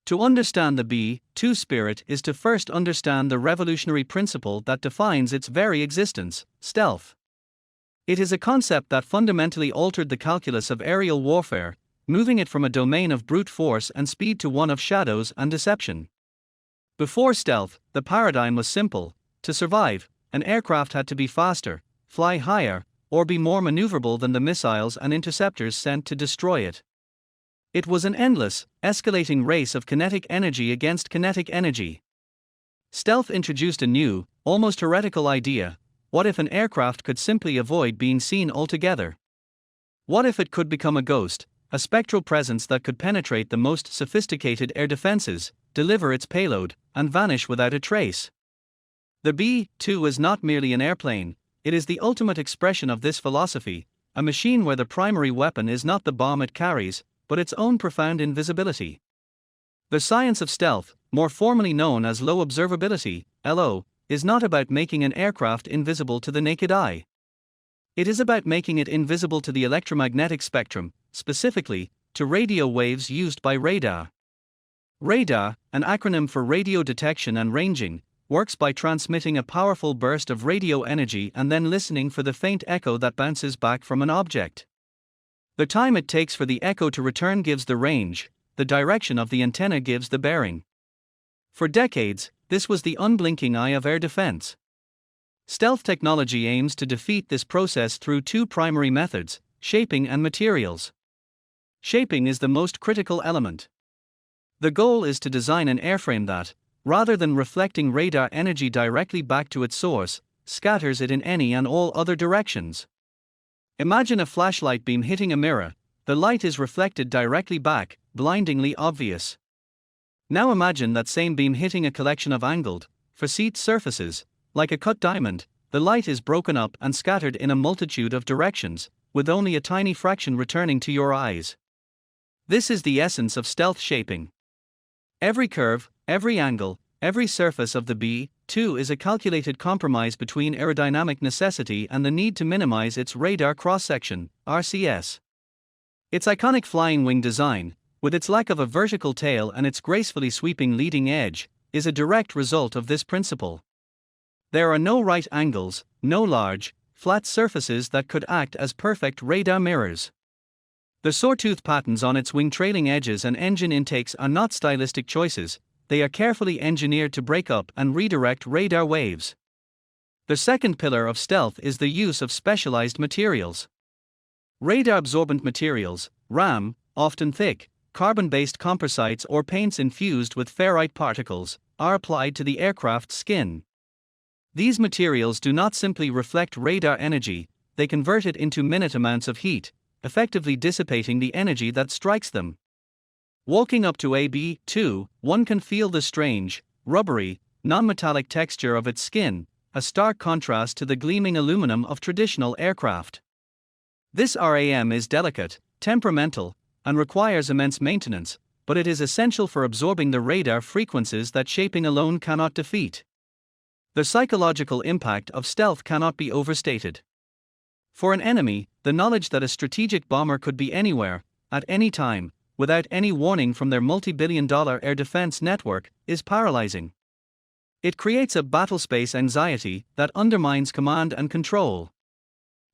To understand the B-2 Spirit is to first understand the revolutionary principle that defines its very existence: stealth. It is a concept that fundamentally altered the calculus of aerial warfare, moving it from a domain of brute force and speed to one of shadows and deception. Before stealth, the paradigm was simple: to survive, an aircraft had to be faster, fly higher, or be more maneuverable than the missiles and interceptors sent to destroy it. It was an endless, escalating race of kinetic energy against kinetic energy. Stealth introduced a new, almost heretical idea: what if an aircraft could simply avoid being seen altogether? What if it could become a ghost, a spectral presence that could penetrate the most sophisticated air defenses, deliver its payload, and vanish without a trace? The B-2 is not merely an airplane, it is the ultimate expression of this philosophy, a machine where the primary weapon is not the bomb it carries, but its own profound invisibility. The science of stealth, more formally known as low observability, LO, is not about making an aircraft invisible to the naked eye. It is about making it invisible to the electromagnetic spectrum, specifically, to radio waves used by radar. Radar, an acronym for radio detection and ranging, works by transmitting a powerful burst of radio energy and then listening for the faint echo that bounces back from an object. The time it takes for the echo to return gives the range, the direction of the antenna gives the bearing. For decades, this was the unblinking eye of air defense. Stealth technology aims to defeat this process through two primary methods: shaping and materials. Shaping is the most critical element. The goal is to design an airframe that, rather than reflecting radar energy directly back to its source, scatters it in any and all other directions. Imagine a flashlight beam hitting a mirror. The light is reflected directly back, blindingly obvious. Now imagine that same beam hitting a collection of angled, facete surfaces. Like a cut diamond, the light is broken up and scattered in a multitude of directions, with only a tiny fraction returning to your eyes. This is the essence of stealth shaping. Every curve, every angle, every surface of the B-2 is a calculated compromise between aerodynamic necessity and the need to minimize its radar cross-section, RCS. Its iconic flying wing design, with its lack of a vertical tail and its gracefully sweeping leading edge, is a direct result of this principle. There are no right angles, no large, flat surfaces that could act as perfect radar mirrors. The sawtooth patterns on its wing trailing edges and engine intakes are not stylistic choices, they are carefully engineered to break up and redirect radar waves. The second pillar of stealth is the use of specialized materials. Radar-absorbent materials, RAM, often thick, carbon-based composites or paints infused with ferrite particles, are applied to the aircraft's skin. These materials do not simply reflect radar energy, they convert it into minute amounts of heat, effectively dissipating the energy that strikes them. Walking up to a B-2, one can feel the strange, rubbery, non-metallic texture of its skin, a stark contrast to the gleaming aluminum of traditional aircraft. This RAM is delicate, temperamental, and requires immense maintenance, but it is essential for absorbing the radar frequencies that shaping alone cannot defeat. The psychological impact of stealth cannot be overstated. For an enemy, the knowledge that a strategic bomber could be anywhere, at any time, without any warning from their multi-billion-dollar air defense network, is paralyzing. It creates a battlespace anxiety that undermines command and control.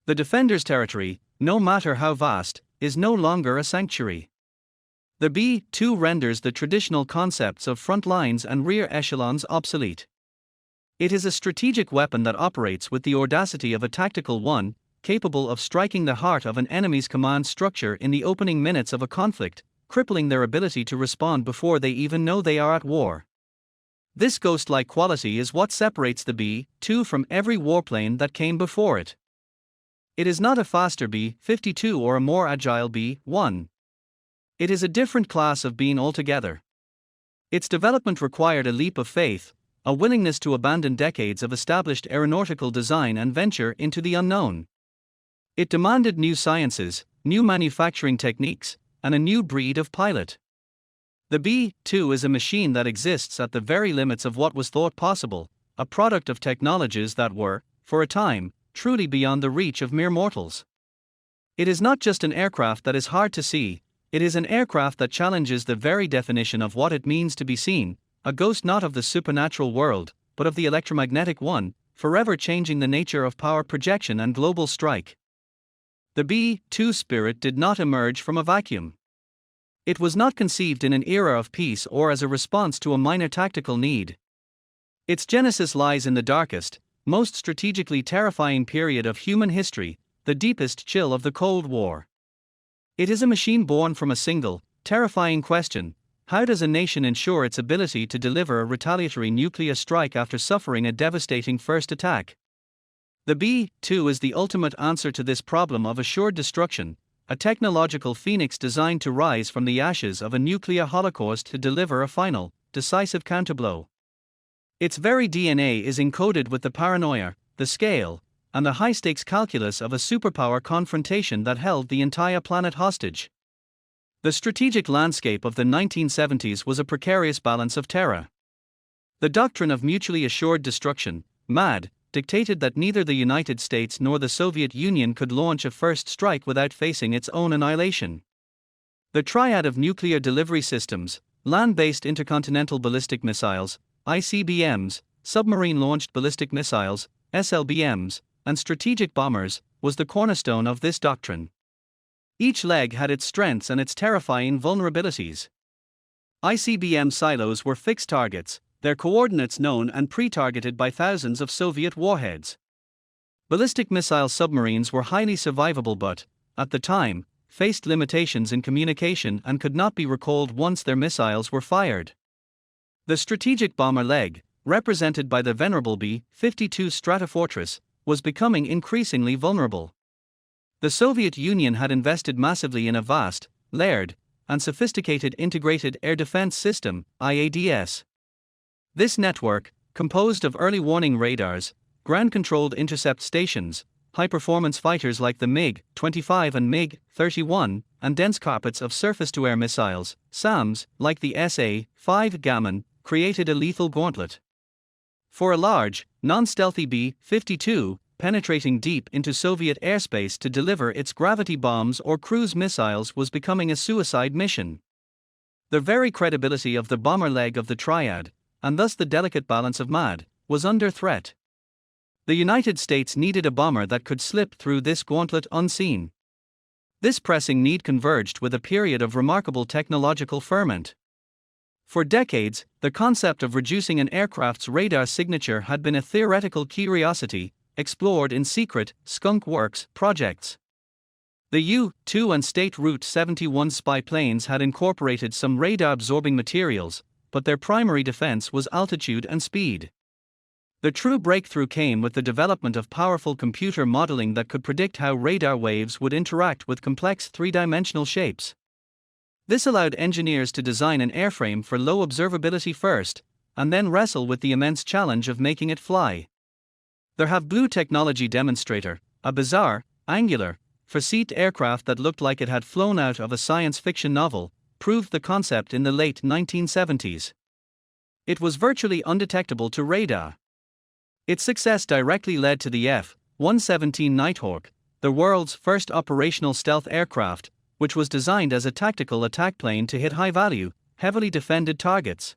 The defender's territory, no matter how vast, is no longer a sanctuary. The B-2 renders the traditional concepts of front lines and rear echelons obsolete. It is a strategic weapon that operates with the audacity of a tactical one, capable of striking the heart of an enemy's command structure in the opening minutes of a conflict, crippling their ability to respond before they even know they are at war. This ghost-like quality is what separates the B-2 from every warplane that came before it. It is not a faster B-52 or a more agile B-1. It is a different class of being altogether. Its development required a leap of faith, a willingness to abandon decades of established aeronautical design and venture into the unknown. It demanded new sciences, new manufacturing techniques, and a new breed of pilot. The B-2 is a machine that exists at the very limits of what was thought possible, a product of technologies that were, for a time, truly beyond the reach of mere mortals. It is not just an aircraft that is hard to see, It is an aircraft that challenges the very definition of what it means to be seen, a ghost not of the supernatural world, but of the electromagnetic one, forever changing the nature of power projection and global strike. The B-2 Spirit did not emerge from a vacuum. It was not conceived in an era of peace or as a response to a minor tactical need. Its genesis lies in the darkest, most strategically terrifying period of human history, the deepest chill of the Cold War. It is a machine born from a single, terrifying question: how does a nation ensure its ability to deliver a retaliatory nuclear strike after suffering a devastating first attack? The B-2 is the ultimate answer to this problem of assured destruction, a technological phoenix designed to rise from the ashes of a nuclear holocaust to deliver a final, decisive counterblow. Its very DNA is encoded with the paranoia, the scale, and the high-stakes calculus of a superpower confrontation that held the entire planet hostage. The strategic landscape of the 1970s was a precarious balance of terror. The doctrine of mutually assured destruction, MAD, dictated that neither the United States nor the Soviet Union could launch a first strike without facing its own annihilation. The triad of nuclear delivery systems, land-based intercontinental ballistic missiles, ICBMs, submarine-launched ballistic missiles, SLBMs, and strategic bombers, was the cornerstone of this doctrine. Each leg had its strengths and its terrifying vulnerabilities. ICBM silos were fixed targets, their coordinates known and pre-targeted by thousands of Soviet warheads. Ballistic missile submarines were highly survivable but, at the time, faced limitations in communication and could not be recalled once their missiles were fired. The strategic bomber leg, represented by the venerable B-52 Stratofortress, was becoming increasingly vulnerable. The Soviet Union had invested massively in a vast, layered, and sophisticated integrated air defense system, IADS. This network, composed of early warning radars, ground-controlled intercept stations, high-performance fighters like the MiG-25 and MiG-31, and dense carpets of surface-to-air missiles, SAMs, like the SA-5 Gammon, created a lethal gauntlet. For a large, non-stealthy B-52, penetrating deep into Soviet airspace to deliver its gravity bombs or cruise missiles was becoming a suicide mission. The very credibility of the bomber leg of the triad, and thus the delicate balance of MAD, was under threat. The United States needed a bomber that could slip through this gauntlet unseen. This pressing need converged with a period of remarkable technological ferment. For decades, the concept of reducing an aircraft's radar signature had been a theoretical curiosity, explored in secret, skunk works projects. The U-2 and State Route 71 spy planes had incorporated some radar-absorbing materials, but their primary defense was altitude and speed. The true breakthrough came with the development of powerful computer modeling that could predict how radar waves would interact with complex three-dimensional shapes. This allowed engineers to design an airframe for low observability first, and then wrestle with the immense challenge of making it fly. Their Have Blue technology demonstrator, a bizarre, angular, four-seat aircraft that looked like it had flown out of a science fiction novel, proved the concept in the late 1970s. It was virtually undetectable to radar. Its success directly led to the F-117 Nighthawk, the world's first operational stealth aircraft, which was designed as a tactical attack plane to hit high-value, heavily defended targets.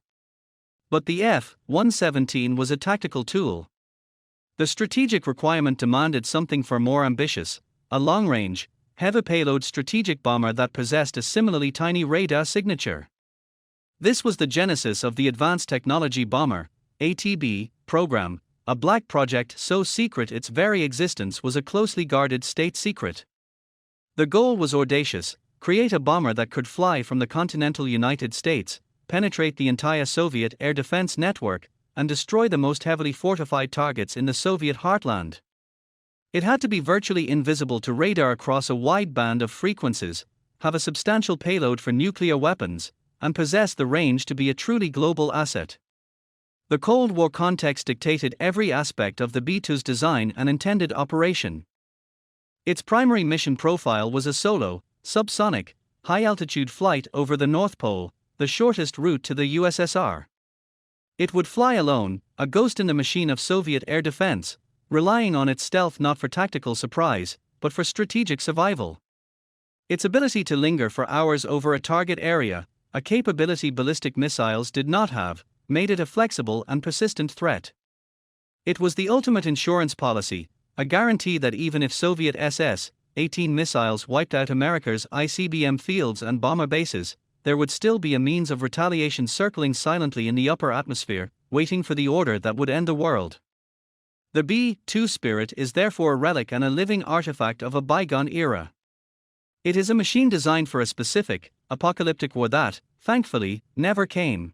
But the F-117 was a tactical tool. The strategic requirement demanded something far more ambitious, a long-range, heavy-payload strategic bomber that possessed a similarly tiny radar signature. This was the genesis of the Advanced Technology Bomber, ATB, program, a black project so secret its very existence was a closely guarded state secret. The goal was audacious: create a bomber that could fly from the continental United States, penetrate the entire Soviet air defense network, and destroy the most heavily fortified targets in the Soviet heartland. It had to be virtually invisible to radar across a wide band of frequencies, have a substantial payload for nuclear weapons, and possess the range to be a truly global asset. The Cold War context dictated every aspect of the B-2's design and intended operation. Its primary mission profile was a solo, subsonic, high-altitude flight over the North Pole, the shortest route to the USSR. It would fly alone, a ghost in the machine of Soviet air defense, relying on its stealth not for tactical surprise, but for strategic survival. Its ability to linger for hours over a target area, a capability ballistic missiles did not have, made it a flexible and persistent threat. It was the ultimate insurance policy, a guarantee that even if Soviet SS-18 missiles wiped out America's ICBM fields and bomber bases, there would still be a means of retaliation circling silently in the upper atmosphere, waiting for the order that would end the world. The B-2 Spirit is therefore a relic and a living artifact of a bygone era. It is a machine designed for a specific, apocalyptic war that, thankfully, never came.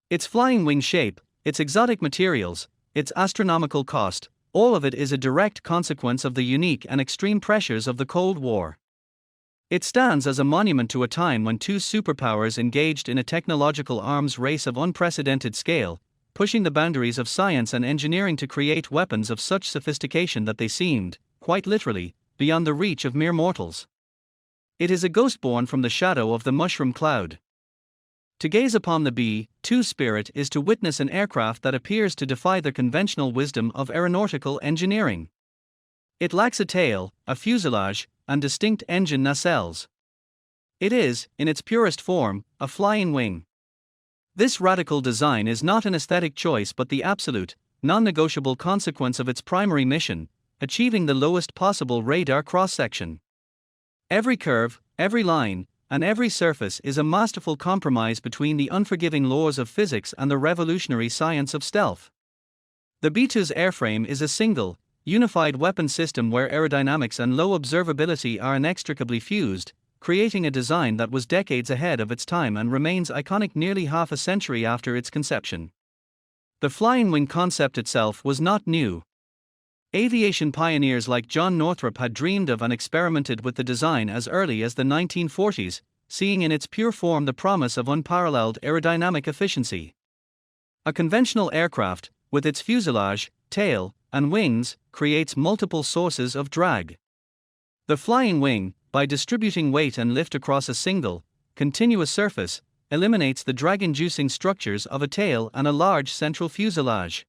Its flying wing shape, its exotic materials, its astronomical cost, all of it is a direct consequence of the unique and extreme pressures of the Cold War. It stands as a monument to a time when two superpowers engaged in a technological arms race of unprecedented scale, pushing the boundaries of science and engineering to create weapons of such sophistication that they seemed, quite literally, beyond the reach of mere mortals. It is a ghost born from the shadow of the mushroom cloud. To gaze upon the B-2 Spirit is to witness an aircraft that appears to defy the conventional wisdom of aeronautical engineering. It lacks a tail, a fuselage, and distinct engine nacelles. It is, in its purest form, a flying wing. This radical design is not an aesthetic choice but the absolute, non-negotiable consequence of its primary mission, achieving the lowest possible radar cross-section. Every curve, every line, and every surface is a masterful compromise between the unforgiving laws of physics and the revolutionary science of stealth. The B-2's airframe is a single, unified weapon system where aerodynamics and low observability are inextricably fused, creating a design that was decades ahead of its time and remains iconic nearly half a century after its conception. The flying wing concept itself was not new. Aviation pioneers like John Northrop had dreamed of and experimented with the design as early as the 1940s, seeing in its pure form the promise of unparalleled aerodynamic efficiency. A conventional aircraft, with its fuselage, tail, and wings, creates multiple sources of drag. The flying wing, by distributing weight and lift across a single, continuous surface, eliminates the drag-inducing structures of a tail and a large central fuselage.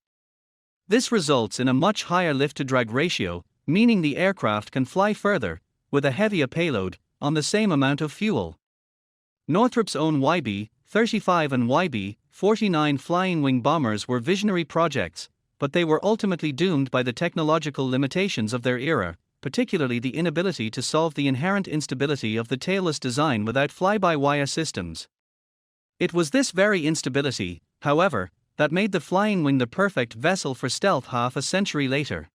This results in a much higher lift-to-drag ratio, meaning the aircraft can fly further, with a heavier payload, on the same amount of fuel. Northrop's own YB-35 and YB-49 flying wing bombers were visionary projects, but they were ultimately doomed by the technological limitations of their era, particularly the inability to solve the inherent instability of the tailless design without fly-by-wire systems. It was this very instability, however, that made the flying wing the perfect vessel for stealth half a century later.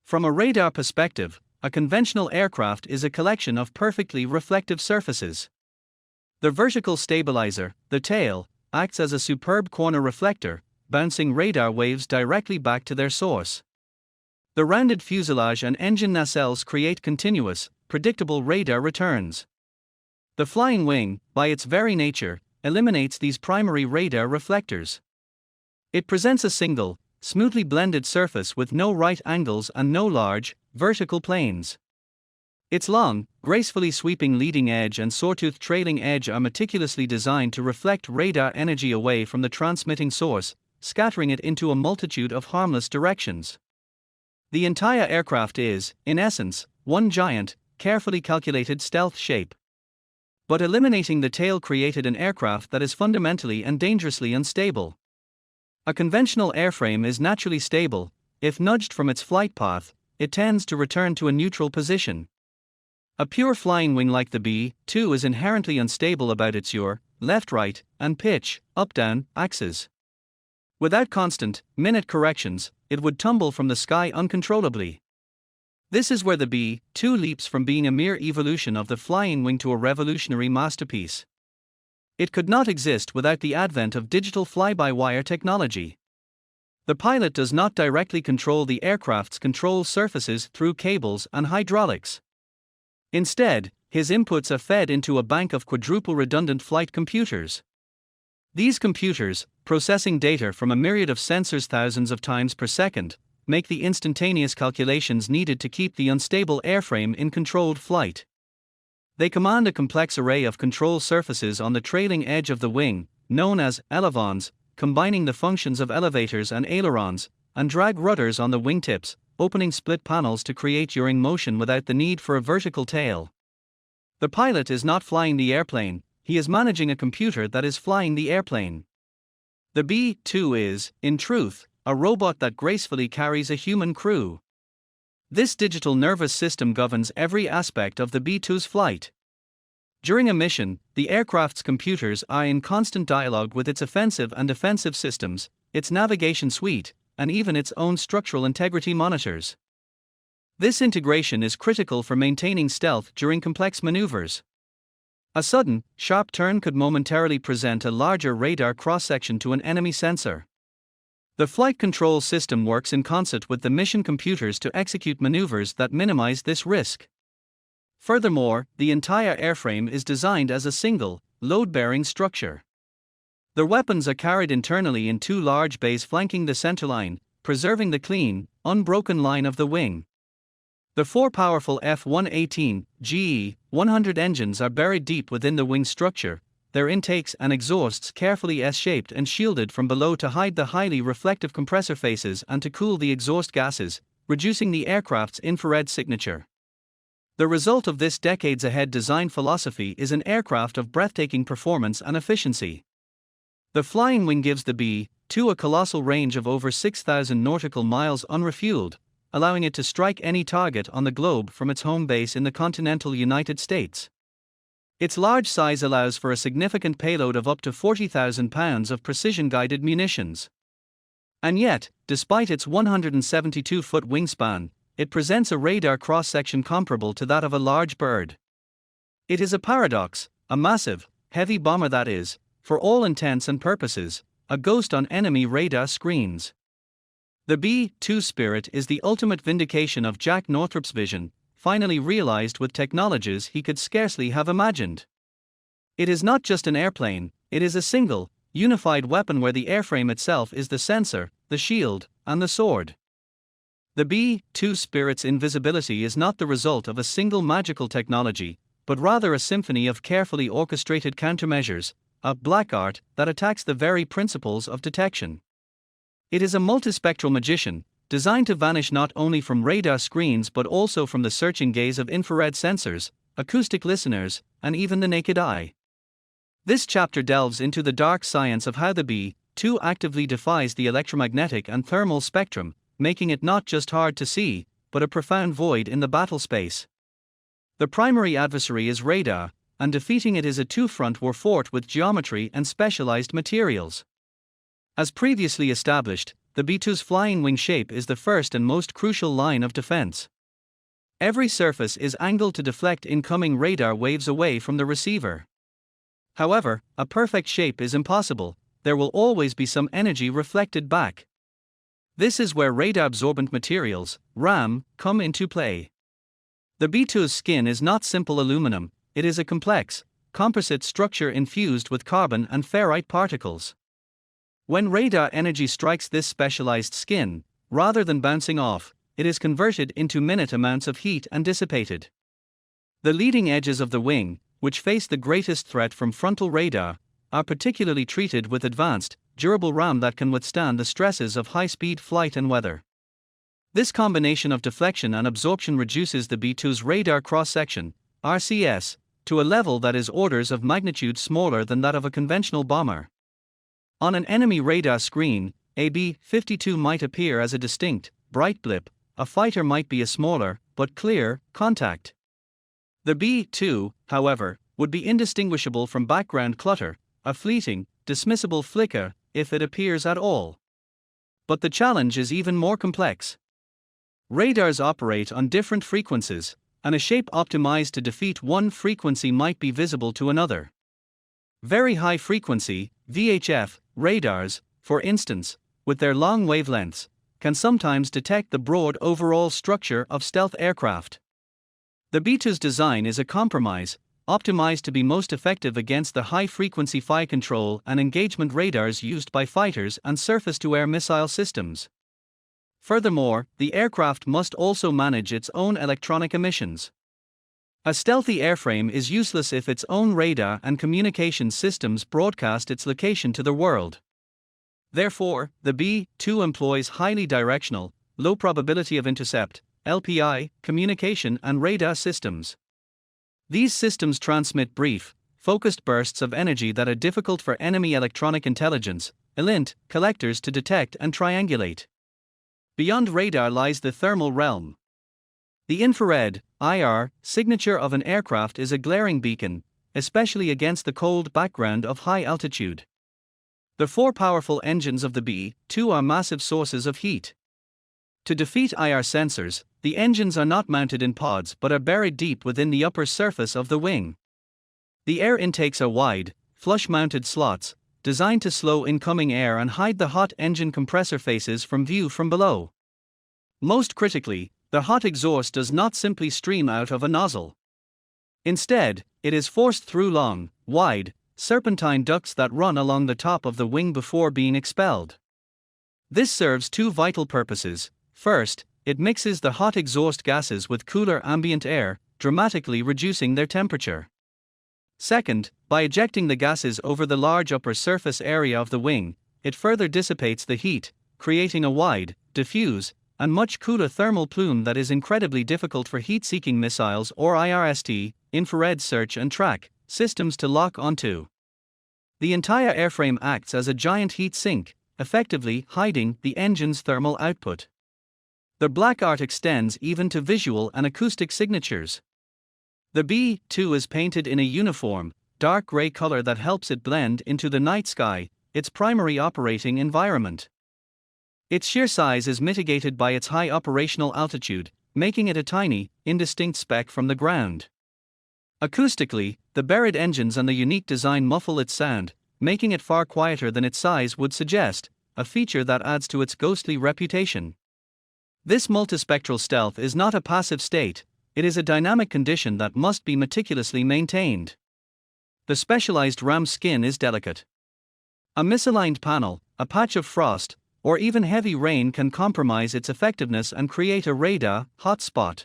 From a radar perspective, a conventional aircraft is a collection of perfectly reflective surfaces. The vertical stabilizer, the tail, acts as a superb corner reflector, bouncing radar waves directly back to their source. The rounded fuselage and engine nacelles create continuous, predictable radar returns. The flying wing, by its very nature, eliminates these primary radar reflectors. It presents a single, smoothly blended surface with no right angles and no large, vertical planes. Its long, gracefully sweeping leading edge and sawtooth trailing edge are meticulously designed to reflect radar energy away from the transmitting source, scattering it into a multitude of harmless directions. The entire aircraft is, in essence, one giant, carefully calculated stealth shape. But eliminating the tail created an aircraft that is fundamentally and dangerously unstable. A conventional airframe is naturally stable. If nudged from its flight path, it tends to return to a neutral position. A pure flying wing like the B-2 is inherently unstable about its yaw, left-right, and pitch, up-down, axes. Without constant, minute corrections, it would tumble from the sky uncontrollably. This is where the B-2 leaps from being a mere evolution of the flying wing to a revolutionary masterpiece. It could not exist without the advent of digital fly-by-wire technology. The pilot does not directly control the aircraft's control surfaces through cables and hydraulics. Instead, his inputs are fed into a bank of quadruple-redundant flight computers. These computers, processing data from a myriad of sensors thousands of times per second, make the instantaneous calculations needed to keep the unstable airframe in controlled flight. They command a complex array of control surfaces on the trailing edge of the wing, known as elevons, combining the functions of elevators and ailerons, and drag rudders on the wingtips, opening split panels to create yawing motion without the need for a vertical tail. The pilot is not flying the airplane, he is managing a computer that is flying the airplane. The B-2 is, in truth, a robot that gracefully carries a human crew. This digital nervous system governs every aspect of the B-2's flight. During a mission, the aircraft's computers are in constant dialogue with its offensive and defensive systems, its navigation suite, and even its own structural integrity monitors. This integration is critical for maintaining stealth during complex maneuvers. A sudden, sharp turn could momentarily present a larger radar cross-section to an enemy sensor. The flight control system works in concert with the mission computers to execute maneuvers that minimize this risk. Furthermore, the entire airframe is designed as a single, load-bearing structure. The weapons are carried internally in two large bays flanking the centerline, preserving the clean, unbroken line of the wing. The four powerful F-118 GE-100 engines are buried deep within the wing structure, their intakes and exhausts carefully S-shaped and shielded from below to hide the highly reflective compressor faces and to cool the exhaust gases, reducing the aircraft's infrared signature. The result of this decades-ahead design philosophy is an aircraft of breathtaking performance and efficiency. The flying wing gives the B-2 a colossal range of over 6,000 nautical miles unrefueled, allowing it to strike any target on the globe from its home base in the continental United States. Its large size allows for a significant payload of up to 40,000 pounds of precision-guided munitions. And yet, despite its 172-foot wingspan, it presents a radar cross-section comparable to that of a large bird. It is a paradox, a massive, heavy bomber that is, for all intents and purposes, a ghost on enemy radar screens. The B-2 Spirit is the ultimate vindication of Jack Northrop's vision, finally realized with technologies he could scarcely have imagined. It is not just an airplane, it is a single, unified weapon where the airframe itself is the sensor, the shield, and the sword. The B-2 Spirit's invisibility is not the result of a single magical technology, but rather a symphony of carefully orchestrated countermeasures, a black art that attacks the very principles of detection. It is a multispectral magician, designed to vanish not only from radar screens but also from the searching gaze of infrared sensors, acoustic listeners, and even the naked eye. This chapter delves into the dark science of how the B-2 actively defies the electromagnetic and thermal spectrum, making it not just hard to see, but a profound void in the battle space. The primary adversary is radar, and defeating it is a two-front war fought with geometry and specialized materials. As previously established, the B-2's flying wing shape is the first and most crucial line of defense. Every surface is angled to deflect incoming radar waves away from the receiver. However, a perfect shape is impossible, there will always be some energy reflected back. This is where radar-absorbent materials, RAM, come into play. The B-2's skin is not simple aluminum, it is a complex, composite structure infused with carbon and ferrite particles. When radar energy strikes this specialized skin, rather than bouncing off, it is converted into minute amounts of heat and dissipated. The leading edges of the wing, which face the greatest threat from frontal radar, are particularly treated with advanced, durable RAM that can withstand the stresses of high-speed flight and weather. This combination of deflection and absorption reduces the B-2's radar cross-section, RCS, to a level that is orders of magnitude smaller than that of a conventional bomber. On an enemy radar screen, a B-52 might appear as a distinct, bright blip, a fighter might be a smaller, but clear, contact. The B-2, however, would be indistinguishable from background clutter, a fleeting, dismissible flicker, if it appears at all. But the challenge is even more complex. Radars operate on different frequencies, and a shape optimized to defeat one frequency might be visible to another. Very high frequency, VHF, radars, for instance, with their long wavelengths, can sometimes detect the broad overall structure of stealth aircraft. The B-2's design is a compromise, optimized to be most effective against the high-frequency fire control and engagement radars used by fighters and surface-to-air missile systems. Furthermore, the aircraft must also manage its own electronic emissions. A stealthy airframe is useless if its own radar and communication systems broadcast its location to the world. Therefore, the B-2 employs highly directional, low probability of intercept, LPI, communication and radar systems. These systems transmit brief, focused bursts of energy that are difficult for enemy electronic intelligence, ELINT, collectors to detect and triangulate. Beyond radar lies the thermal realm. The infrared, IR, signature of an aircraft is a glaring beacon, especially against the cold background of high altitude. The four powerful engines of the B-2 are massive sources of heat. To defeat IR sensors, the engines are not mounted in pods but are buried deep within the upper surface of the wing. The air intakes are wide, flush-mounted slots, designed to slow incoming air and hide the hot engine compressor faces from view from below. Most critically, the hot exhaust does not simply stream out of a nozzle. Instead, it is forced through long, wide, serpentine ducts that run along the top of the wing before being expelled. This serves two vital purposes. First, it mixes the hot exhaust gases with cooler ambient air, dramatically reducing their temperature. Second, by ejecting the gases over the large upper surface area of the wing, it further dissipates the heat, creating a wide, diffuse, and much cooler thermal plume that is incredibly difficult for heat-seeking missiles or IRST, infrared search and track, systems to lock onto. The entire airframe acts as a giant heat sink, effectively hiding the engine's thermal output. The black art extends even to visual and acoustic signatures. The B-2 is painted in a uniform, dark gray color that helps it blend into the night sky, its primary operating environment. Its sheer size is mitigated by its high operational altitude, making it a tiny, indistinct speck from the ground. Acoustically, the buried engines and the unique design muffle its sound, making it far quieter than its size would suggest, a feature that adds to its ghostly reputation. This multispectral stealth is not a passive state, it is a dynamic condition that must be meticulously maintained. The specialized ram skin is delicate. A misaligned panel, a patch of frost, or even heavy rain can compromise its effectiveness and create a radar hotspot.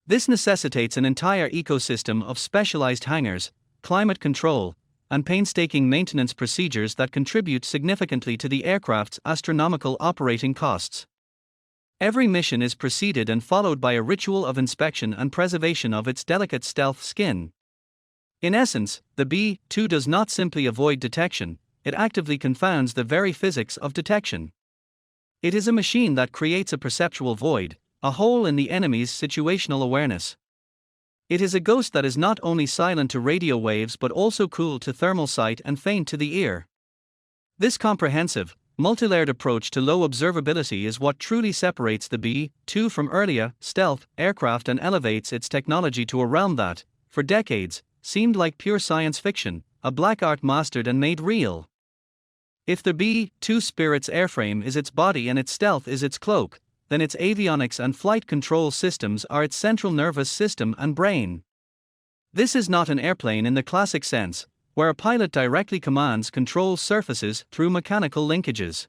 This necessitates an entire ecosystem of specialized hangars, climate control, and painstaking maintenance procedures that contribute significantly to the aircraft's astronomical operating costs. Every mission is preceded and followed by a ritual of inspection and preservation of its delicate stealth skin. In essence, the B-2 does not simply avoid detection, it actively confounds the very physics of detection. It is a machine that creates a perceptual void, a hole in the enemy's situational awareness. It is a ghost that is not only silent to radio waves but also cool to thermal sight and faint to the ear. This comprehensive, multi-layered approach to low observability is what truly separates the B-2 from earlier, stealth, aircraft and elevates its technology to a realm that, for decades, seemed like pure science fiction, a black art mastered and made real. If the B-2 Spirit's airframe is its body and its stealth is its cloak, then its avionics and flight control systems are its central nervous system and brain. This is not an airplane in the classic sense, where a pilot directly commands control surfaces through mechanical linkages.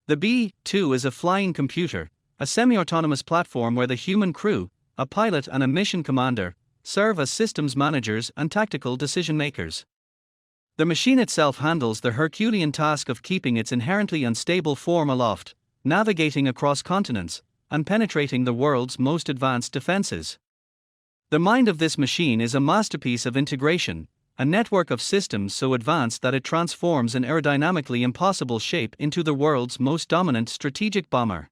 The B-2 is a flying computer, a semi-autonomous platform where the human crew, a pilot and a mission commander, serve as systems managers and tactical decision-makers. The machine itself handles the Herculean task of keeping its inherently unstable form aloft, navigating across continents, and penetrating the world's most advanced defenses. The mind of this machine is a masterpiece of integration, a network of systems so advanced that it transforms an aerodynamically impossible shape into the world's most dominant strategic bomber.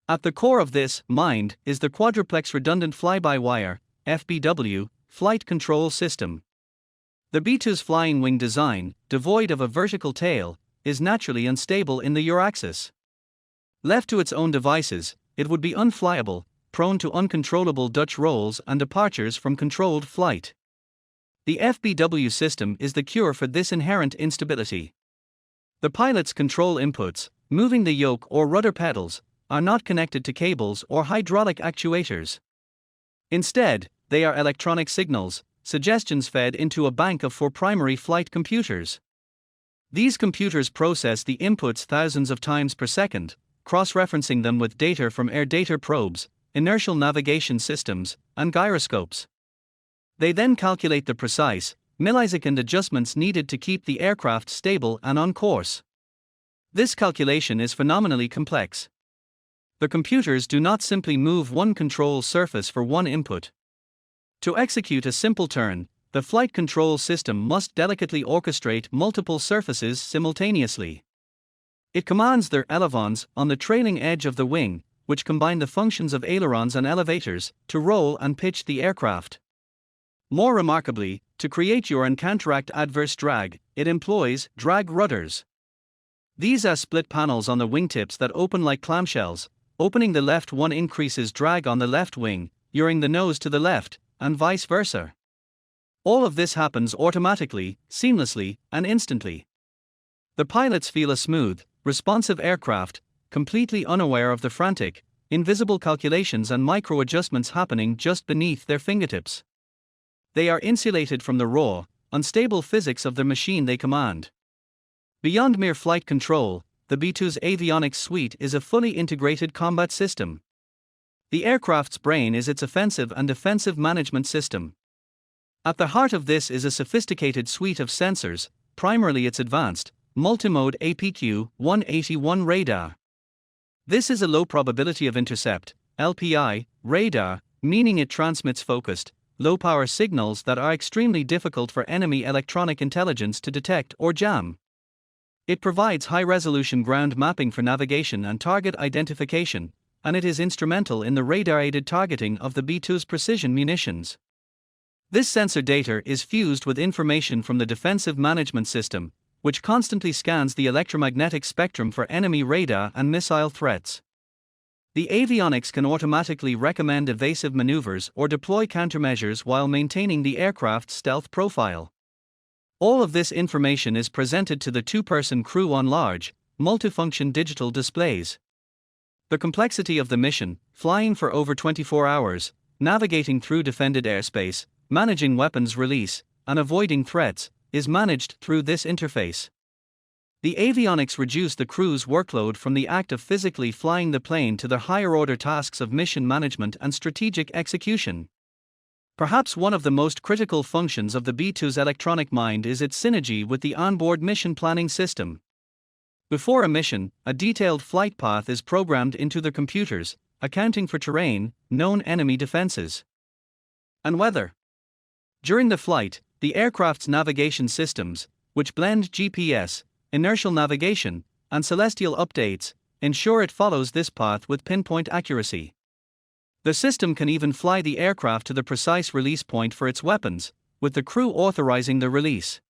At the core of this mind is the quadruple-redundant fly-by-wire (FBW) flight control system. The B-2's flying wing design, devoid of a vertical tail, is naturally unstable in the yaw axis. Left to its own devices, it would be unflyable, prone to uncontrollable Dutch rolls and departures from controlled flight. The FBW system is the cure for this inherent instability. The pilot's control inputs, moving the yoke or rudder pedals, are not connected to cables or hydraulic actuators. Instead, they are electronic signals, suggestions fed into a bank of 4 primary flight computers. These computers process the inputs thousands of times per second, cross-referencing them with data from air data probes, inertial navigation systems, and gyroscopes. They then calculate the precise, millisecond adjustments needed to keep the aircraft stable and on course. This calculation is phenomenally complex. The computers do not simply move one control surface for one input. To execute a simple turn, the flight control system must delicately orchestrate multiple surfaces simultaneously. It commands their elevons on the trailing edge of the wing, which combine the functions of ailerons and elevators to roll and pitch the aircraft. More remarkably, to create yaw and counteract adverse drag, it employs drag rudders. These are split panels on the wingtips that open like clamshells. Opening the left one increases drag on the left wing, yawing the nose to the left, and vice versa. All of this happens automatically, seamlessly, and instantly. The pilots feel a smooth, responsive aircraft, completely unaware of the frantic, invisible calculations and micro-adjustments happening just beneath their fingertips. They are insulated from the raw, unstable physics of the machine they command. Beyond mere flight control, the B-2's avionics suite is a fully integrated combat system. The aircraft's brain is its offensive and defensive management system. At the heart of this is a sophisticated suite of sensors, primarily its advanced, multimode APQ-181 radar. This is a low probability of intercept, LPI, radar, meaning it transmits focused, low-power signals that are extremely difficult for enemy electronic intelligence to detect or jam. It provides high-resolution ground mapping for navigation and target identification, and it is instrumental in the radar-aided targeting of the B-2's precision munitions. This sensor data is fused with information from the defensive management system, which constantly scans the electromagnetic spectrum for enemy radar and missile threats. The avionics can automatically recommend evasive maneuvers or deploy countermeasures while maintaining the aircraft's stealth profile. All of this information is presented to the two-person crew on large, multifunction digital displays. The complexity of the mission, flying for over 24 hours, navigating through defended airspace, managing weapons release, and avoiding threats, is managed through this interface. The avionics reduce the crew's workload from the act of physically flying the plane to the higher-order tasks of mission management and strategic execution. Perhaps one of the most critical functions of the B-2's electronic mind is its synergy with the onboard mission planning system. Before a mission, a detailed flight path is programmed into the computers, accounting for terrain, known enemy defenses, and weather. During the flight, the aircraft's navigation systems, which blend GPS, inertial navigation, and celestial updates, ensure it follows this path with pinpoint accuracy. The system can even fly the aircraft to the precise release point for its weapons, with the crew authorizing the release.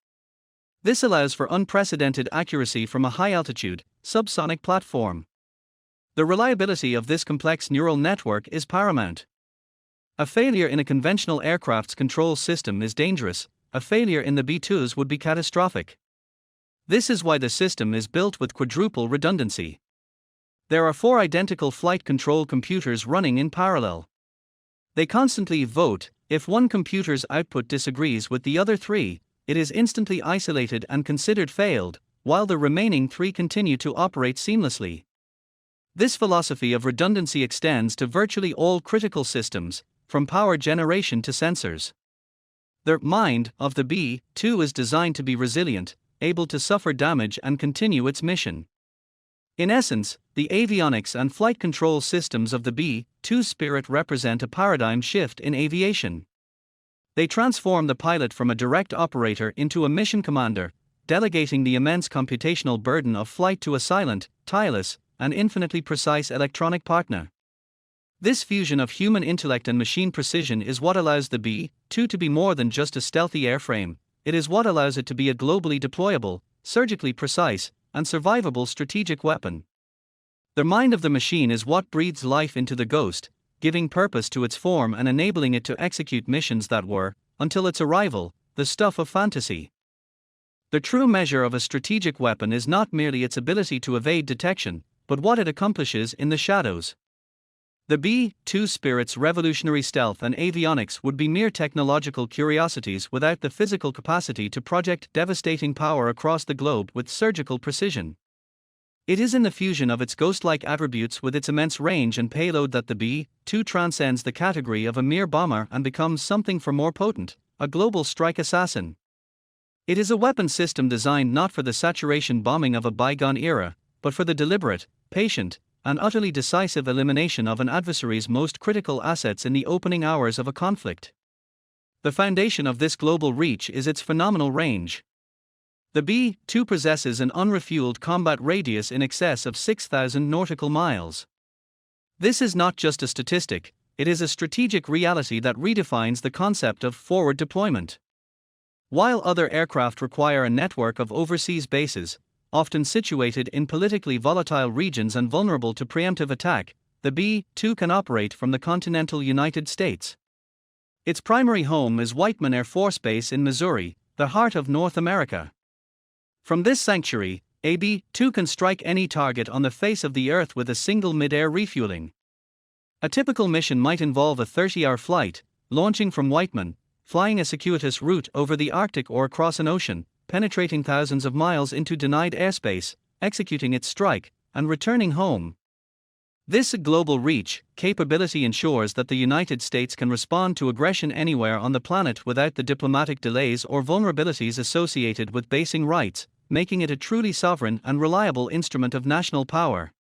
This allows for unprecedented accuracy from a high-altitude, subsonic platform. The reliability of this complex neural network is paramount. A failure in a conventional aircraft's control system is dangerous, a failure in the B-2's would be catastrophic. This is why the system is built with quadruple redundancy. There are 4 identical flight control computers running in parallel. They constantly vote. If one computer's output disagrees with the other 3, it is instantly isolated and considered failed, while the remaining 3 continue to operate seamlessly. This philosophy of redundancy extends to virtually all critical systems, from power generation to sensors. The mind of the B-2 is designed to be resilient, able to suffer damage and continue its mission. In essence, the avionics and flight control systems of the B-2 Spirit represent a paradigm shift in aviation. They transform the pilot from a direct operator into a mission commander, delegating the immense computational burden of flight to a silent, tireless, and infinitely precise electronic partner. This fusion of human intellect and machine precision is what allows the B-2 to be more than just a stealthy airframe. It is what allows it to be a globally deployable, surgically precise, and survivable strategic weapon. The mind of the machine is what breathes life into the ghost, giving purpose to its form and enabling it to execute missions that were, until its arrival, the stuff of fantasy. The true measure of a strategic weapon is not merely its ability to evade detection, but what it accomplishes in the shadows. The B-2 Spirit's revolutionary stealth and avionics would be mere technological curiosities without the physical capacity to project devastating power across the globe with surgical precision. It is in the fusion of its ghost-like attributes with its immense range and payload that the B-2 transcends the category of a mere bomber and becomes something far more potent, a global strike assassin. It is a weapon system designed not for the saturation bombing of a bygone era, but for the deliberate, patient, and utterly decisive elimination of an adversary's most critical assets in the opening hours of a conflict. The foundation of this global reach is its phenomenal range. The B-2 possesses an unrefueled combat radius in excess of 6,000 nautical miles. This is not just a statistic, it is a strategic reality that redefines the concept of forward deployment. While other aircraft require a network of overseas bases, often situated in politically volatile regions and vulnerable to preemptive attack, the B-2 can operate from the continental United States. Its primary home is Whiteman Air Force Base in Missouri, the heart of North America. From this sanctuary, a B-2 can strike any target on the face of the Earth with a single mid-air refueling. A typical mission might involve a 30-hour flight, launching from Whiteman, flying a circuitous route over the Arctic or across an ocean, penetrating thousands of miles into denied airspace, executing its strike, and returning home. This global reach capability ensures that the United States can respond to aggression anywhere on the planet without the diplomatic delays or vulnerabilities associated with basing rights, making it a truly sovereign and reliable instrument of national power.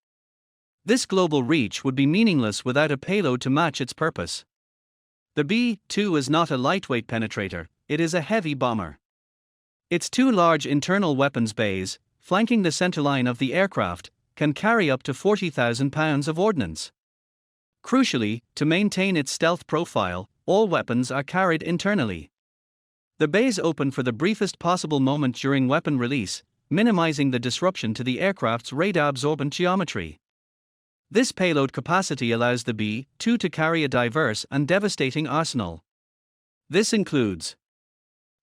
This global reach would be meaningless without a payload to match its purpose. The B-2 is not a lightweight penetrator, it is a heavy bomber. Its two large internal weapons bays, flanking the centerline of the aircraft, can carry up to 40,000 pounds of ordnance. Crucially, to maintain its stealth profile, all weapons are carried internally. The bays open for the briefest possible moment during weapon release, minimizing the disruption to the aircraft's radar-absorbent geometry. This payload capacity allows the B-2 to carry a diverse and devastating arsenal. This includes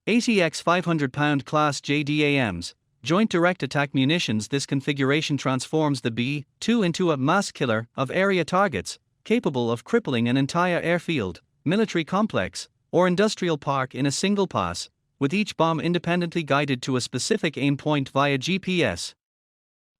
ATX 500-pound class JDAMs, Joint Direct Attack munitions. This configuration transforms the B-2 into a mass killer of area targets, capable of crippling an entire airfield, military complex, or industrial park in a single pass, with each bomb independently guided to a specific aim point via GPS.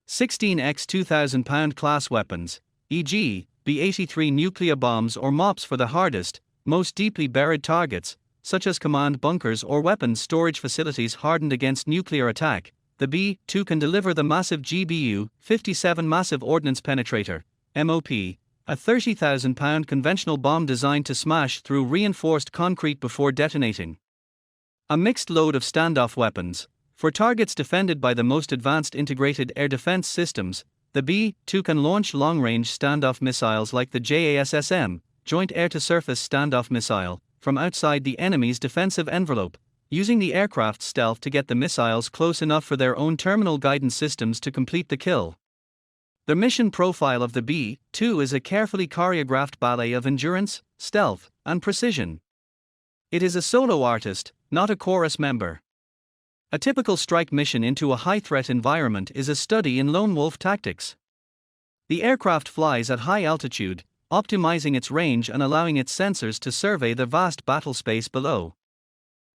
16x 2,000-pound class weapons, e.g., B-83 nuclear bombs or MOPs for the hardest, most deeply buried targets, such as command bunkers or weapons storage facilities hardened against nuclear attack. The B-2 can deliver the massive GBU-57 Massive Ordnance Penetrator, MOP, a 30,000-pound conventional bomb designed to smash through reinforced concrete before detonating. A mixed load of standoff weapons. For targets defended by the most advanced integrated air defense systems, the B-2 can launch long-range standoff missiles like the JASSM, Joint Air-to-Surface Standoff Missile, from outside the enemy's defensive envelope, using the aircraft's stealth to get the missiles close enough for their own terminal guidance systems to complete the kill. The mission profile of the B-2 is a carefully choreographed ballet of endurance, stealth, and precision. It is a solo artist, not a chorus member. A typical strike mission into a high-threat environment is a study in lone wolf tactics. The aircraft flies at high altitude, optimizing its range and allowing its sensors to survey the vast battle space below.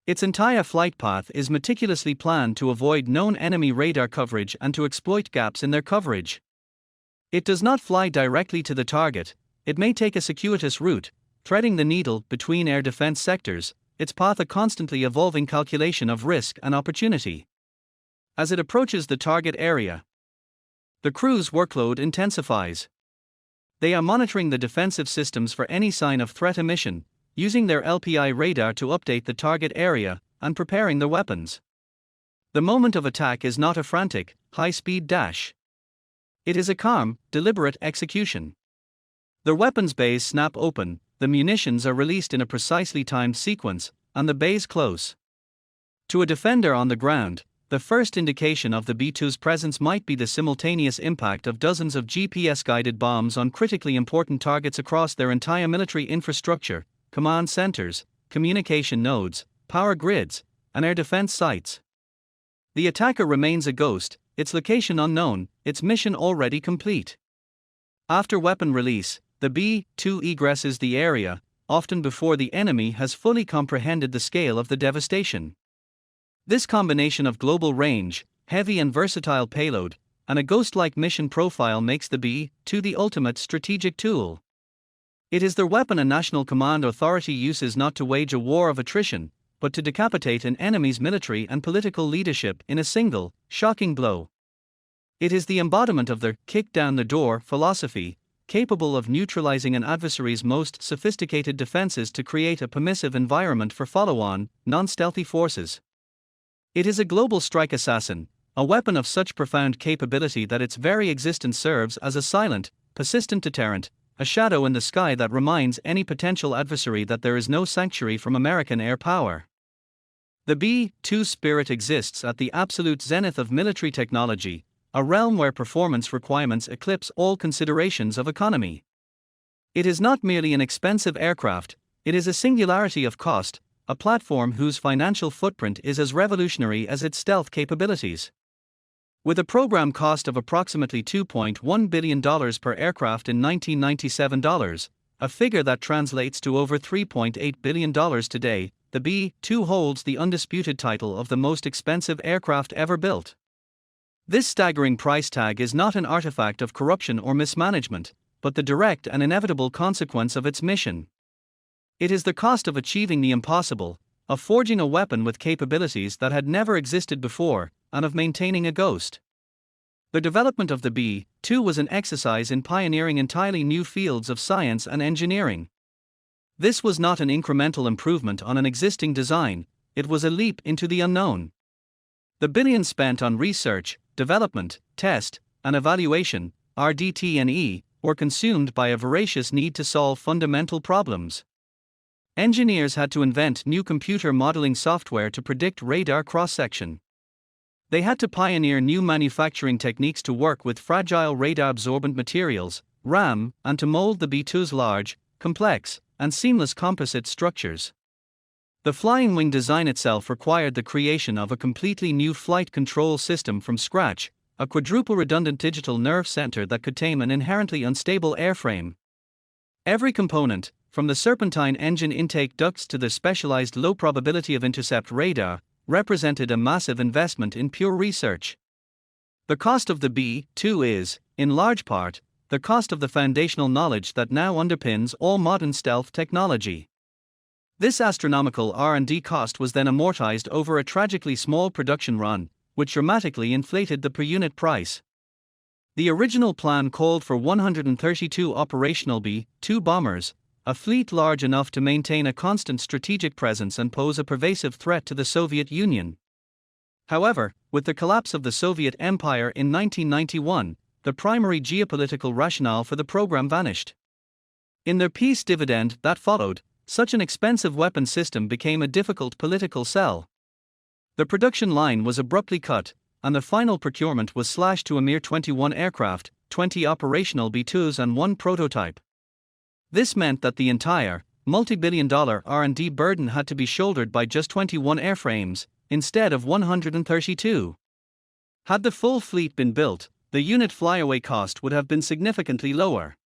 Its entire flight path is meticulously planned to avoid known enemy radar coverage and to exploit gaps in their coverage. It does not fly directly to the target, it may take a circuitous route, threading the needle between air defense sectors, its path a constantly evolving calculation of risk and opportunity. As it approaches the target area, the crew's workload intensifies. They are monitoring the defensive systems for any sign of threat emission, using their LPI radar to update the target area, and preparing their weapons. The moment of attack is not a frantic, high-speed dash. It is a calm, deliberate execution. The weapons bays snap open, the munitions are released in a precisely timed sequence, and the bays close. To a defender on the ground, the first indication of the B-2's presence might be the simultaneous impact of dozens of GPS-guided bombs on critically important targets across their entire military infrastructure, command centers, communication nodes, power grids, and air defense sites. The attacker remains a ghost, its location unknown, its mission already complete. After weapon release, the B-2 egresses the area, often before the enemy has fully comprehended the scale of the devastation. This combination of global range, heavy and versatile payload, and a ghost-like mission profile makes the B-2 the ultimate strategic tool. It is the weapon a national command authority uses not to wage a war of attrition, but to decapitate an enemy's military and political leadership in a single, shocking blow. It is the embodiment of the kick down the door philosophy, capable of neutralizing an adversary's most sophisticated defenses to create a permissive environment for follow-on, non-stealthy forces. It is a global strike assassin, a weapon of such profound capability that its very existence serves as a silent, persistent deterrent, a shadow in the sky that reminds any potential adversary that there is no sanctuary from American air power. The B-2 Spirit exists at the absolute zenith of military technology, a realm where performance requirements eclipse all considerations of economy. It is not merely an expensive aircraft, it is a singularity of cost, a platform whose financial footprint is as revolutionary as its stealth capabilities. With a program cost of approximately $2.1 billion per aircraft in 1997, a figure that translates to over $3.8 billion today, the B-2 holds the undisputed title of the most expensive aircraft ever built. This staggering price tag is not an artifact of corruption or mismanagement, but the direct and inevitable consequence of its mission. It is the cost of achieving the impossible, of forging a weapon with capabilities that had never existed before, and of maintaining a ghost. The development of the B-2 was an exercise in pioneering entirely new fields of science and engineering. This was not an incremental improvement on an existing design, it was a leap into the unknown. The billions spent on research, development, test, and evaluation, RDT&E, were consumed by a voracious need to solve fundamental problems. Engineers had to invent new computer modeling software to predict radar cross-section. They had to pioneer new manufacturing techniques to work with fragile radar-absorbent materials, RAM, and to mold the B-2's large, complex, and seamless composite structures. The flying wing design itself required the creation of a completely new flight control system from scratch, a quadruple-redundant digital nerve center that could tame an inherently unstable airframe. Every component, from the serpentine engine intake ducts to the specialized low probability of intercept radar, represented a massive investment in pure research. The cost of the B-2 is, in large part, the cost of the foundational knowledge that now underpins all modern stealth technology. This astronomical R&D cost was then amortized over a tragically small production run, which dramatically inflated the per-unit price. The original plan called for 132 operational B-2 bombers, a fleet large enough to maintain a constant strategic presence and pose a pervasive threat to the Soviet Union. However, with the collapse of the Soviet Empire in 1991, the primary geopolitical rationale for the program vanished. In the peace dividend that followed, such an expensive weapon system became a difficult political sell. The production line was abruptly cut, and the final procurement was slashed to a mere 21 aircraft, 20 operational B-2s and 1 prototype. This meant that the entire, multi-billion-dollar R&D burden had to be shouldered by just 21 airframes, instead of 132. Had the full fleet been built, the unit flyaway cost would have been significantly lower.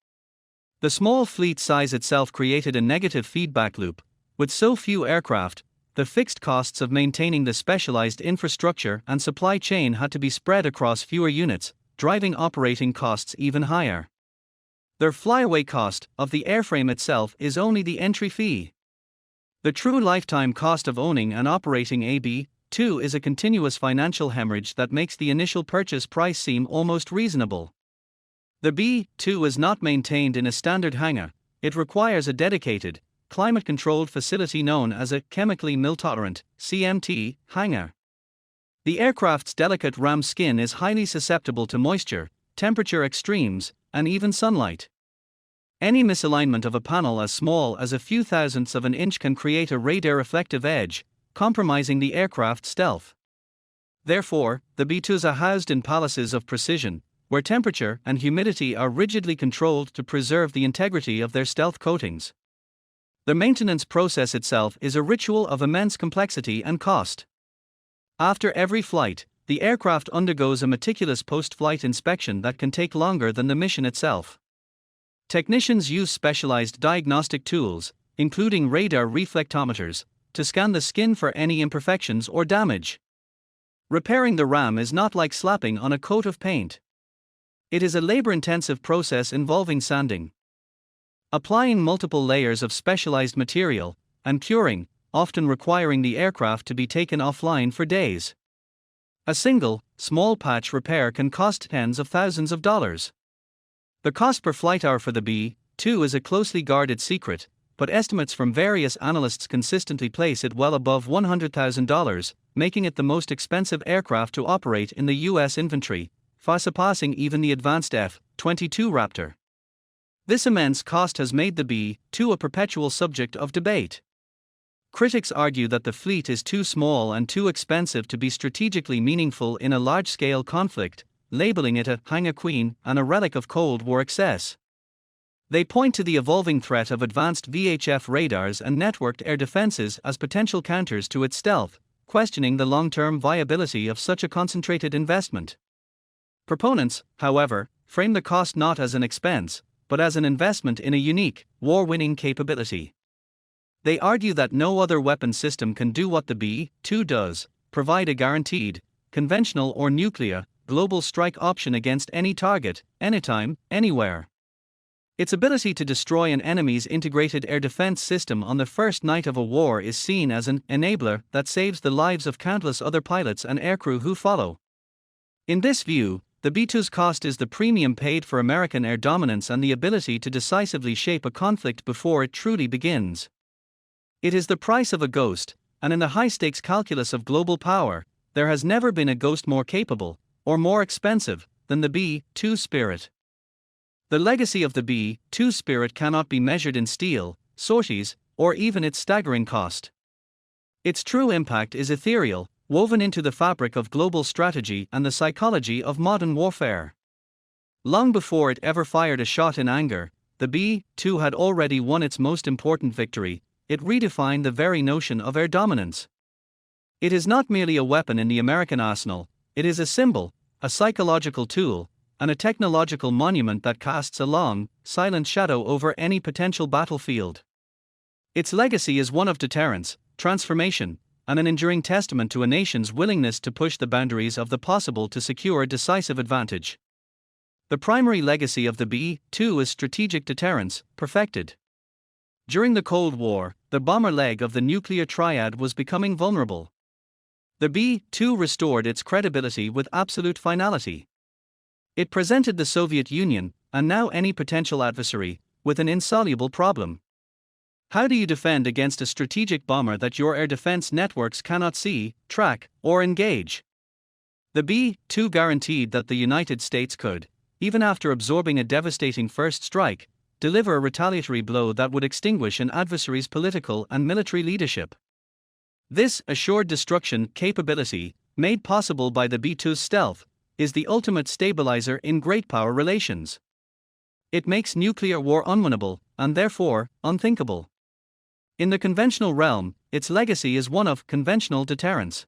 The small fleet size itself created a negative feedback loop. With so few aircraft, the fixed costs of maintaining the specialized infrastructure and supply chain had to be spread across fewer units, driving operating costs even higher. The flyaway cost of the airframe itself is only the entry fee. The true lifetime cost of owning and operating a B-2 is a continuous financial hemorrhage that makes the initial purchase price seem almost reasonable. The B-2 is not maintained in a standard hangar, it requires a dedicated, climate-controlled facility known as a chemically mill-tolerant (CMT) hangar. The aircraft's delicate ram skin is highly susceptible to moisture, temperature extremes, and even sunlight. Any misalignment of a panel as small as a few thousandths of an inch can create a radar-reflective edge, compromising the aircraft's stealth. Therefore, the B-2s are housed in palaces of precision, where temperature and humidity are rigidly controlled to preserve the integrity of their stealth coatings. The maintenance process itself is a ritual of immense complexity and cost. After every flight, the aircraft undergoes a meticulous post-flight inspection that can take longer than the mission itself. Technicians use specialized diagnostic tools, including radar reflectometers, to scan the skin for any imperfections or damage. Repairing the ram is not like slapping on a coat of paint. It is a labor-intensive process involving sanding, applying multiple layers of specialized material, and curing, often requiring the aircraft to be taken offline for days. A single, small patch repair can cost tens of thousands of dollars. The cost per flight hour for the B-2 is a closely guarded secret, but estimates from various analysts consistently place it well above $100,000, making it the most expensive aircraft to operate in the U.S. inventory, far surpassing even the advanced F-22 Raptor. This immense cost has made the B-2 a perpetual subject of debate. Critics argue that the fleet is too small and too expensive to be strategically meaningful in a large-scale conflict, labeling it a hangar queen and a relic of Cold War excess. They point to the evolving threat of advanced VHF radars and networked air defenses as potential counters to its stealth, questioning the long-term viability of such a concentrated investment. Proponents, however, frame the cost not as an expense, but as an investment in a unique, war-winning capability. They argue that no other weapon system can do what the B-2 does, provide a guaranteed, conventional or nuclear, global strike option against any target, anytime, anywhere. Its ability to destroy an enemy's integrated air defense system on the first night of a war is seen as an enabler that saves the lives of countless other pilots and aircrew who follow. In this view, the B-2's cost is the premium paid for American air dominance and the ability to decisively shape a conflict before it truly begins. It is the price of a ghost, and in the high-stakes calculus of global power, there has never been a ghost more capable, or more expensive, than the B-2 Spirit. The legacy of the B-2 Spirit cannot be measured in steel, sorties, or even its staggering cost. Its true impact is ethereal, woven into the fabric of global strategy and the psychology of modern warfare. Long before it ever fired a shot in anger, the B-2 had already won its most important victory. It redefined the very notion of air dominance. It is not merely a weapon in the American arsenal, it is a symbol, a psychological tool, and a technological monument that casts a long, silent shadow over any potential battlefield. Its legacy is one of deterrence, transformation, and an enduring testament to a nation's willingness to push the boundaries of the possible to secure a decisive advantage. The primary legacy of the B-2 is strategic deterrence, perfected. During the Cold War, the bomber leg of the nuclear triad was becoming vulnerable. The B-2 restored its credibility with absolute finality. It presented the Soviet Union, and now any potential adversary, with an insoluble problem. How do you defend against a strategic bomber that your air defense networks cannot see, track, or engage? The B-2 guaranteed that the United States could, even after absorbing a devastating first strike, deliver a retaliatory blow that would extinguish an adversary's political and military leadership. This assured destruction capability, made possible by the B-2's stealth, is the ultimate stabilizer in great power relations. It makes nuclear war unwinnable, and therefore, unthinkable. In the conventional realm, its legacy is one of conventional deterrence.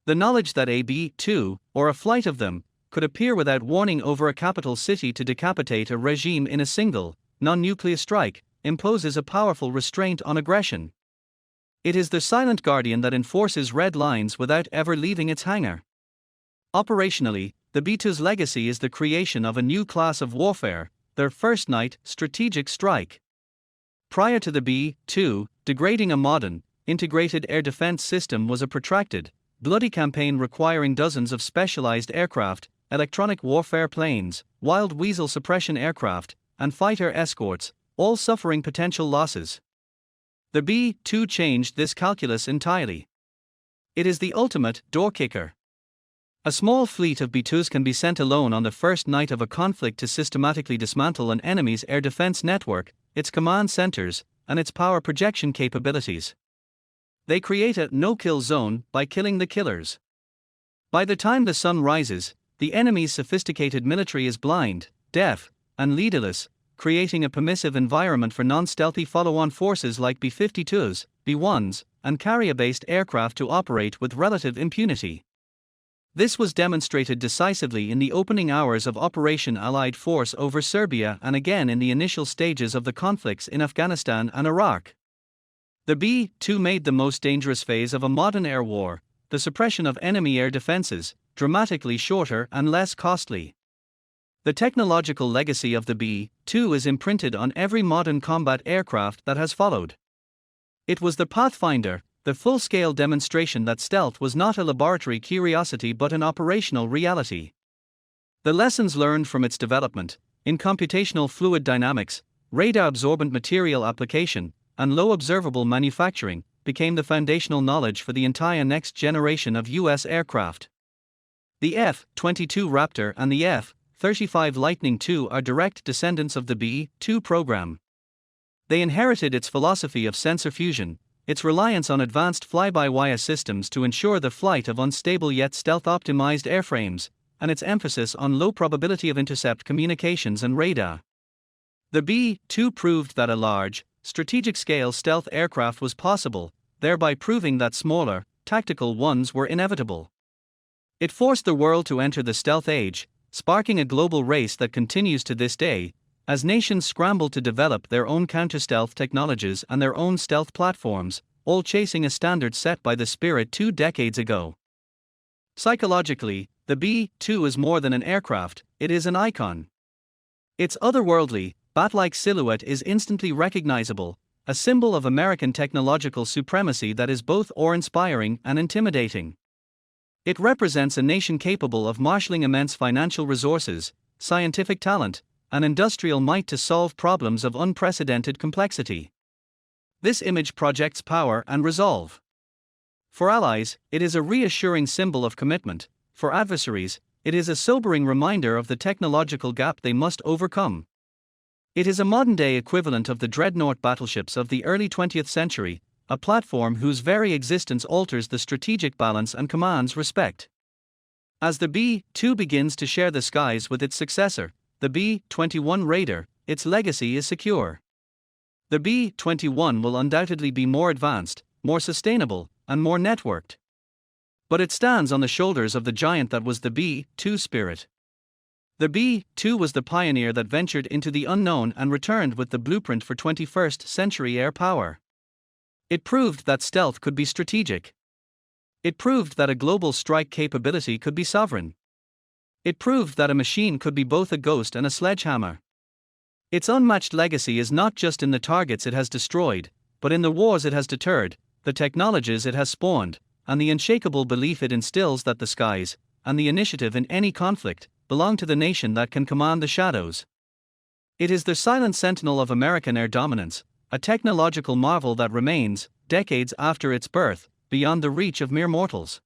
The knowledge that a B-2, or a flight of them, could appear without warning over a capital city to decapitate a regime in a single, non-nuclear strike, imposes a powerful restraint on aggression. It is the silent guardian that enforces red lines without ever leaving its hangar. Operationally, the B-2's legacy is the creation of a new class of warfare, their first night strategic strike. Prior to the B-2, degrading a modern, integrated air defense system was a protracted, bloody campaign requiring dozens of specialized aircraft, electronic warfare planes, wild weasel suppression aircraft, and fighter escorts, all suffering potential losses. The B-2 changed this calculus entirely. It is the ultimate door kicker. A small fleet of B-2s can be sent alone on the first night of a conflict to systematically dismantle an enemy's air defense network, its command centers, and its power projection capabilities. They create a no-kill zone by killing the killers. By the time the sun rises, the enemy's sophisticated military is blind, deaf, and leaderless, creating a permissive environment for non-stealthy follow-on forces like B-52s, B-1s, and carrier-based aircraft to operate with relative impunity. This was demonstrated decisively in the opening hours of Operation Allied Force over Serbia and again in the initial stages of the conflicts in Afghanistan and Iraq. The B-2 made the most dangerous phase of a modern air war, the suppression of enemy air defenses, dramatically shorter and less costly. The technological legacy of the B-2 is imprinted on every modern combat aircraft that has followed. It was the pathfinder, the full-scale demonstration that stealth was not a laboratory curiosity but an operational reality. The lessons learned from its development, in computational fluid dynamics, radar-absorbent material application, and low observable manufacturing, became the foundational knowledge for the entire next generation of U.S. aircraft. The F-22 Raptor and the F-35 Lightning II are direct descendants of the B-2 program. They inherited its philosophy of sensor fusion, its reliance on advanced fly-by-wire systems to ensure the flight of unstable yet stealth-optimized airframes, and its emphasis on low probability of intercept communications and radar. The B-2 proved that a large, strategic-scale stealth aircraft was possible, thereby proving that smaller, tactical ones were inevitable. It forced the world to enter the stealth age, sparking a global race that continues to this day, as nations scramble to develop their own counter-stealth technologies and their own stealth platforms, all chasing a standard set by the Spirit 2 decades ago. Psychologically, the B-2 is more than an aircraft, it is an icon. Its otherworldly, bat-like silhouette is instantly recognizable, a symbol of American technological supremacy that is both awe-inspiring and intimidating. It represents a nation capable of marshalling immense financial resources, scientific talent, and industrial might to solve problems of unprecedented complexity. This image projects power and resolve. For allies, it is a reassuring symbol of commitment. For adversaries, it is a sobering reminder of the technological gap they must overcome. It is a modern-day equivalent of the dreadnought battleships of the early 20th century, a platform whose very existence alters the strategic balance and commands respect. As the B-2 begins to share the skies with its successor, the B-21 Raider, its legacy is secure. The B-21 will undoubtedly be more advanced, more sustainable, and more networked. But it stands on the shoulders of the giant that was the B-2 Spirit. The B-2 was the pioneer that ventured into the unknown and returned with the blueprint for 21st century air power. It proved that stealth could be strategic. It proved that a global strike capability could be sovereign. It proved that a machine could be both a ghost and a sledgehammer. Its unmatched legacy is not just in the targets it has destroyed, but in the wars it has deterred, the technologies it has spawned, and the unshakable belief it instills that the skies, and the initiative in any conflict, belong to the nation that can command the shadows. It is the silent sentinel of American air dominance, a technological marvel that remains, decades after its birth, beyond the reach of mere mortals.